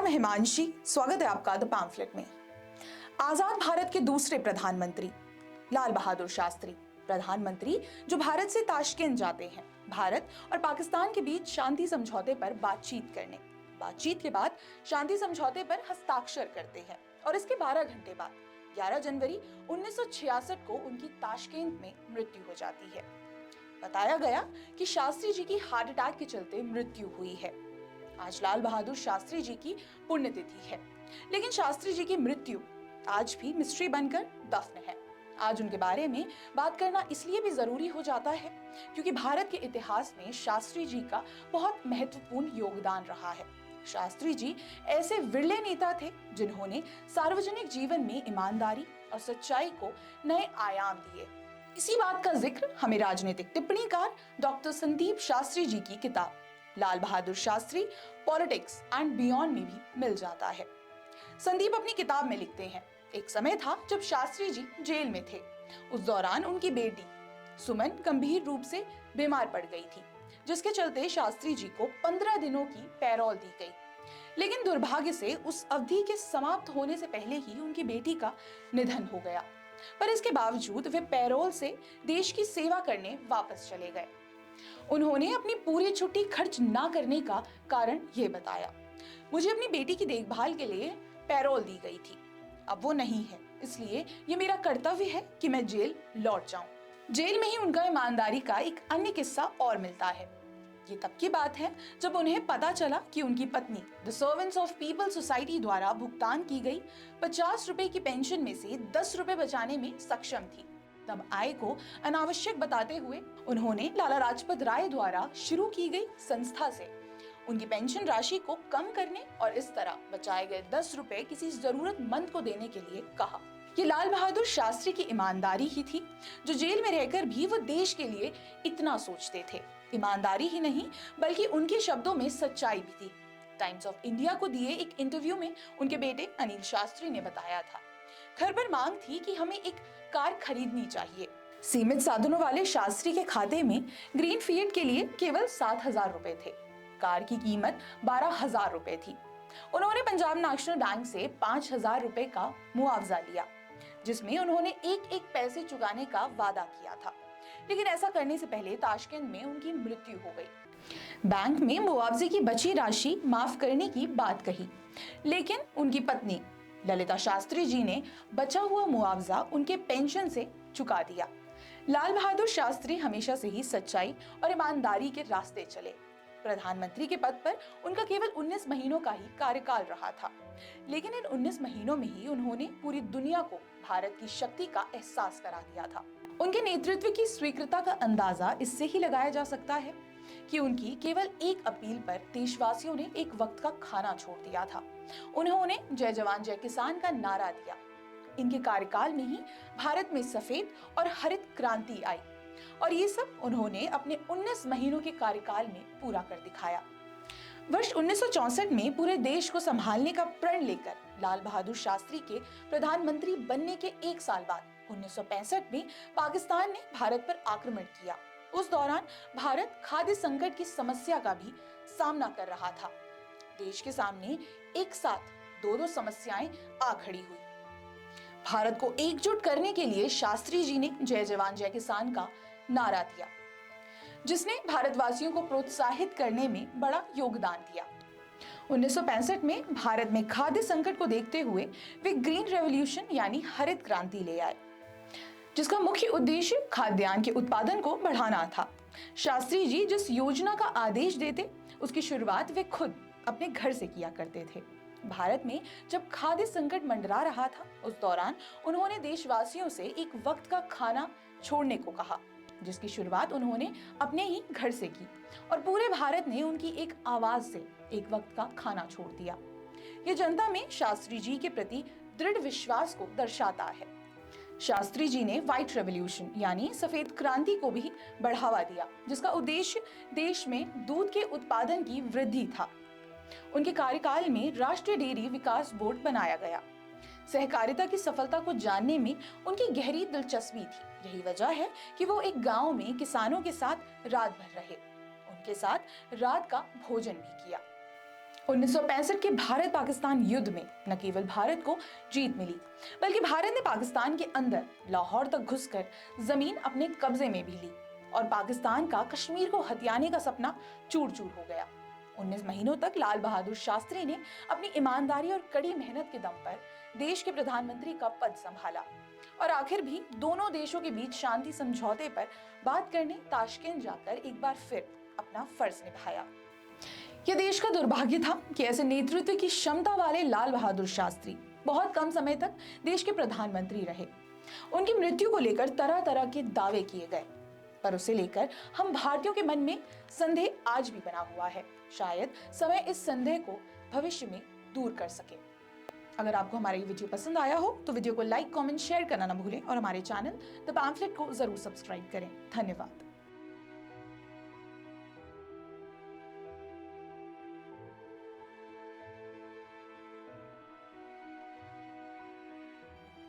मैं हिमांशी, स्वागत है आपका द पैम्फलेट में। आजाद भारत के दूसरे प्रधानमंत्री लाल बहादुर शास्त्री, प्रधानमंत्री जो भारत से ताशकेंत जाते हैं, भारत और पाकिस्तान के बीच शांति समझौते पर बातचीत करने, बातचीत के बाद शांति समझौते पर हस्ताक्षर करते हैं और इसके 12 घंटे बाद 11 जनवरी 1966 को उनकी ताशकेंत में मृत्यु हो जाती है। बताया गया कि शास्त्री जी की हार्ट अटैक के चलते मृत्यु हुई है। आज लाल बहादुर शास्त्री जी की पुण्यतिथि है, लेकिन शास्त्री जी की मृत्यु आज भी मिस्ट्री बनकर दफन है। आज उनके बारे में बात करना इसलिए भी जरूरी हो जाता है क्योंकि भारत के इतिहास में शास्त्री जी का बहुत महत्वपूर्ण योगदान रहा है। शास्त्री जी ऐसे विरले नेता थे जिन्होंने सार्वजनिक जीवन में ईमानदारी और सच्चाई को नए आयाम दिए। इसी बात का जिक्र हमें राजनीतिक टिप्पणीकार डॉक्टर संदीप शास्त्री जी की किताब Lal Bahadur Shastri politics and beyond में भी मिल जाता है। संदीप अपनी किताब में लिखते हैं, एक समय था जब शास्त्री जी जेल में थे। उस दौरान उनकी बेटी सुमन गंभीर रूप से बीमार पड़ गई थी, जिसके चलते शास्त्री जी को 15 दिनों की पैरोल दी गई। लेकिन दुर्भाग्य से उस अवधि के समाप्त होने से पहले ही उनकी बेटी का निधन हो गया। पर इसके बावजूद वे पैरोल से देश की सेवा करने वापस चले गए। उन्होंने अपनी पूरी छुट्टी खर्च ना करने का कारण ये बताया, मुझे अपनी बेटी की देखभाल के लिए पैरोल दी गई थी, अब वो नहीं है, इसलिए ये मेरा कर्तव्य है कि मैं जेल लौट जाऊं। जेल में ही उनका ईमानदारी का एक अन्य किस्सा और मिलता है। ये तब की बात है जब उन्हें पता चला कि उनकी पत्नी the servants of people society द्वारा भुगतान की गई 50 रुपए की पेंशन में से 10 रुपए बचाने में सक्षम थी। तब आय को अनावश्यक बताते हुए उन्होंने लाला लाजपत राय द्वारा शुरू की गई संस्था से उनकी पेंशन राशि को कम करने और इस तरह बचाए गए 10 रुपए किसी जरूरतमंद को देने के लिए कहा। ये लाल बहादुर शास्त्री की ईमानदारी ही थी जो जेल में रहकर भी वो देश के लिए इतना सोचते थे। ईमानदारी ही नहीं बल्कि उनके शब्दों में सच्चाई भी थी। टाइम्स ऑफ इंडिया को दिए एक इंटरव्यू में उनके बेटे अनिल शास्त्री ने बताया था, घर पर मांग थी कि हमें एक कार खरीदनी चाहिए। सीमित साधनों वाले शास्त्री के खाते में ग्रीन फील्ड के लिए केवल 7,000 रुपए थे। कार की कीमत 12,000 रुपए थी। उन्होंने पंजाब नेशनल बैंक से 5,000 रुपए का मुआवजा लिया, जिसमें उन्होंने एक एक पैसे चुकाने का वादा किया था। लेकिन ऐसा करने से पहले ताशकेंत में उनकी मृत्यु हो गई। बैंक में मुआवजे की बची राशि माफ करने की बात कही, लेकिन उनकी पत्नी ललिता शास्त्री जी ने बचा हुआ मुआवजा उनके पेंशन से चुका दिया। लाल बहादुर शास्त्री हमेशा से ही सच्चाई और ईमानदारी के रास्ते चले। प्रधानमंत्री के पद पर उनका केवल 19 महीनों का ही कार्यकाल रहा था, लेकिन इन 19 महीनों में ही उन्होंने पूरी दुनिया को भारत की शक्ति का एहसास करा दिया था। उनके नेतृत्व की स्वीकृता का अंदाजा इससे ही लगाया जा सकता है कि उनकी केवल एक अपील पर देशवासियों ने एक वक्त का खाना छोड़ दिया था। उन्होंने जय जवान जय किसान का नारा दिया। इनके कार्यकाल में ही भारत में सफेद और हरित क्रांति आई और ये सब उन्होंने अपने 19 महीनों के कार्यकाल में पूरा कर दिखाया। वर्ष 1964 में पूरे देश को संभालने का प्रण लेकर लाल बहादुर शास्त्री के प्रधानमंत्री बनने के एक साल बाद 1965 में पाकिस्तान ने भारत पर आक्रमण किया। उस दौरान भारत खाद्य संकट की समस्या का भी सामना कर रहा था। देश के सामने एक साथ दो समस्याएं आ खड़ी हुई। भारत को एकजुट करने के लिए शास्त्री जी ने जय जवान जय किसान का नारा दिया, जिसने भारतवासियों को प्रोत्साहित करने में बड़ा योगदान दिया। 1965 में भारत में खाद्य संकट को देखते हुए वे ग्रीन रेवोल्यूशन यानी हरित क्रांति ले आए, जिसका मुख्य उद्देश्य खाद्यान्न के उत्पादन को बढ़ाना था। शास्त्री जी जिस योजना का आदेश देते उसकी शुरुआत वे खुद अपने घर से किया करते थे। भारत में जब खाद्य संकट मंडरा रहा था, उस दौरान उन्होंने देशवासियों से एक वक्त का खाना छोड़ने को कहा, जिसकी शुरुआत उन्होंने अपने ही घर से की और पूरे भारत ने उनकी एक आवाज से एक वक्त का खाना छोड़ दिया। ये जनता में शास्त्री जी के प्रति दृढ़ विश्वास को दर्शाता है। शास्त्री जी ने व्हाइट रेवोल्यूशन यानी सफेद क्रांति को भी बढ़ावा दिया, जिसका उद्देश्य देश में दूध के उत्पादन की वृद्धि था। उनके कार्यकाल में राष्ट्रीय डेयरी विकास बोर्ड बनाया गया। सहकारिता की सफलता को जानने में उनकी गहरी दिलचस्पी थी। यही वजह है कि वो एक गांव में किसानों के साथ रात भर रहे, उनके साथ रात का भोजन भी किया। 1965 के भारत पाकिस्तान युद्ध में न केवल भारत को जीत मिली, बल्कि भारत ने पाकिस्तान के अंदर लाहौर तक घुसकर जमीन अपने कब्जे में भी ली और पाकिस्तान का कश्मीर को हथियाने का सपना चूर चूर हो गया। 19 महीनों तक लाल बहादुर शास्त्री ने अपनी ईमानदारी और कड़ी मेहनत के दम पर देश के प्रधानमंत्री का पद संभाला और आखिर भी दोनों देशों के बीच शांति समझौते पर बात करने ताशकंद जाकर एक बार फिर अपना फर्ज निभाया। यह देश का दुर्भाग्य था कि ऐसे नेतृत्व की क्षमता वाले लाल बहादुर शास्त्री बहुत कम समय तक देश के प्रधानमंत्री रहे। उनकी मृत्यु को लेकर तरह तरह के दावे किए गए, पर उसे लेकर हम भारतीयों के मन में संदेह आज भी बना हुआ है। शायद समय इस संदेह को भविष्य में दूर कर सके। अगर आपको हमारा ये वीडियो पसंद आया हो तो वीडियो को लाइक, कमेंट, शेयर करना ना भूलें और हमारे चैनल द पैम्फलेट को जरूर सब्सक्राइब करें। धन्यवाद।